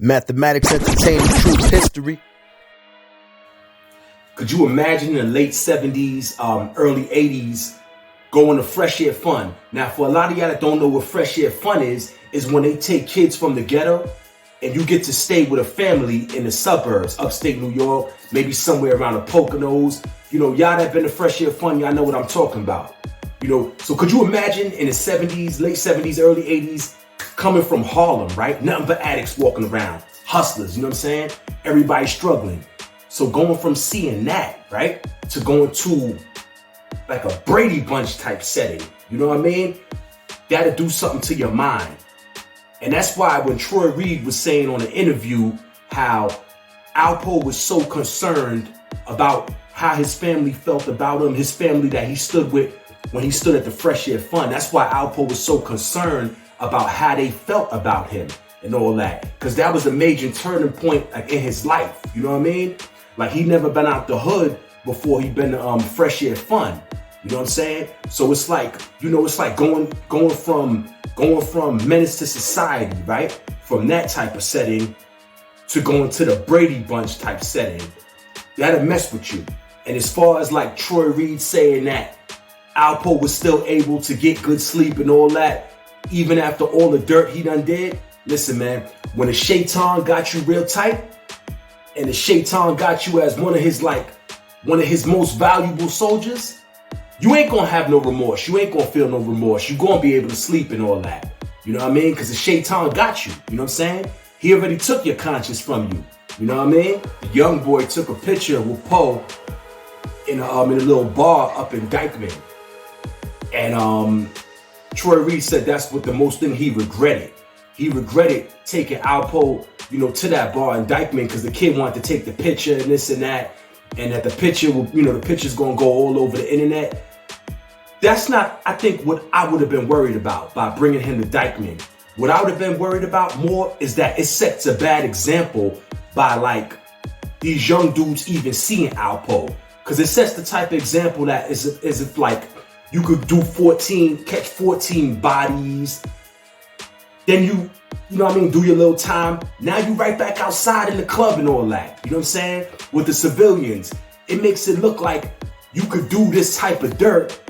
Mathematics entertainment truth history. Could you imagine in the late 70s, early 80s, going to Fresh Air Fun? Now, for a lot of y'all that don't know what Fresh Air Fun is when they take kids from the ghetto and you get to stay with a family in the suburbs, upstate New York, maybe somewhere around the Poconos. You know, y'all that been to Fresh Air Fun, y'all know what I'm talking about. You know, so could you imagine in the 70s, late 70s, early 80s, coming from Harlem, right? Nothing but addicts walking around, hustlers, you know what I'm saying? Everybody struggling. So going from seeing that, right, to going to like a Brady Bunch type setting, you know what I mean? That'll do something to your mind. And that's why when Troy Reed was saying on an interview how Alpo was so concerned about how his family felt about him, his family that he stood with when he stood at the Fresh Air Fun. That's why Alpo was so concerned about how they felt about him and all that. Because that was a major turning point like, in his life. You know what I mean? Like he never been out the hood before he been to Fresh Air Fun. You know what I'm saying? So it's like, you know, it's like going from menace to society, right? From that type of setting to going to the Brady Bunch type setting. That'll mess with you. And as far as like Troy Reed saying that Alpo was still able to get good sleep and all that, even after all the dirt he done did. Listen, man, when a shaitan got you real tight and the shaitan got you as one of his most valuable soldiers, you ain't gonna have no remorse. You ain't gonna feel no remorse. You gonna be able to sleep and all that. You know what I mean? Because the shaitan got you. You know what I'm saying? He already took your conscience from you. You know what I mean? The young boy took a picture with Poe in a little bar up in Dykeman. And Troy Reed said that's what the most thing he regretted. He regretted taking Alpo, you know, to that bar in Dykeman because the kid wanted to take the picture and this and that. And that the picture will, you know, the picture's gonna go all over the internet. That's not, I think, what I would have been worried about by bringing him to Dykeman. What I would have been worried about more is that it sets a bad example by like these young dudes even seeing Alpo. Because it sets the type of example that is if like you could do catch 14 bodies, then you know what I mean, do your little time. Now you right back outside in the club and all that. You know what I'm saying? With the civilians. It makes it look like you could do this type of dirt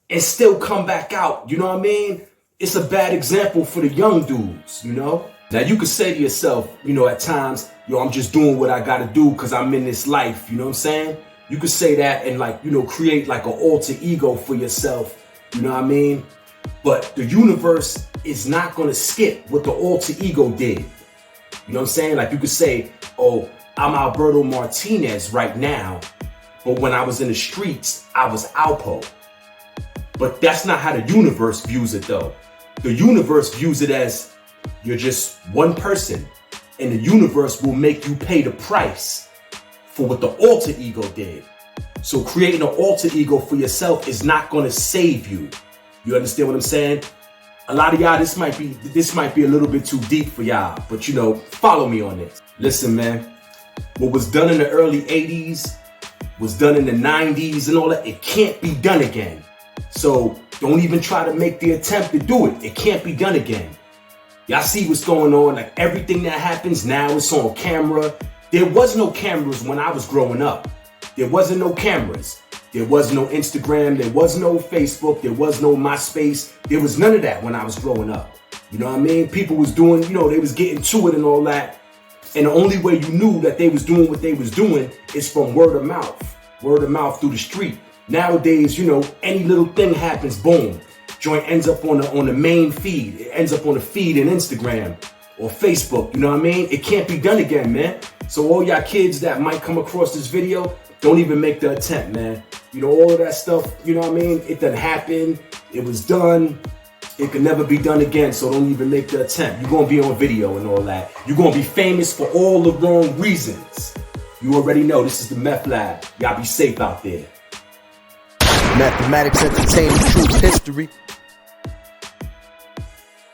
and still come back out. You know what I mean? It's a bad example for the young dudes, you know? Now you could say to yourself, you know, at times, yo, I'm just doing what I gotta do because I'm in this life, you know what I'm saying? You could say that and like, you know, create like an alter ego for yourself, you know what I mean? But the universe is not gonna skip what the alter ego did. You know what I'm saying? Like you could say, oh, I'm Alberto Martinez right now, but when I was in the streets, I was Alpo. But that's not how the universe views it though. The universe views it as you're just one person and the universe will make you pay the price for what the alter ego did. So creating an alter ego for yourself is not gonna save you. You understand what I'm saying? A lot of y'all, this might be a little bit too deep for y'all, but you know, follow me on this. Listen, man, what was done in the early 80s was done in the 90s and all that. It can't be done again. So don't even try to make the attempt to do it. It can't be done again. Y'all see what's going on? Like everything that happens now is on camera. There was no cameras when I was growing up. There wasn't no cameras. There was no Instagram. There was no Facebook. There was no MySpace. There was none of that when I was growing up. You know what I mean? People was doing, you know, they was getting to it and all that. And the only way you knew that they was doing what they was doing is from word of mouth through the street. Nowadays, you know, any little thing happens, boom. Joint ends up on the main feed. It ends up on the feed in Instagram or Facebook. You know what I mean? It can't be done again, man. So all y'all kids that might come across this video, don't even make the attempt, man. You know, all of that stuff, you know what I mean? It done happened. It was done. It can never be done again, so don't even make the attempt. You're gonna be on video and all that. You're gonna be famous for all the wrong reasons. You already know this is the Meth Lab. Y'all be safe out there. Mathematics entertainment truth history.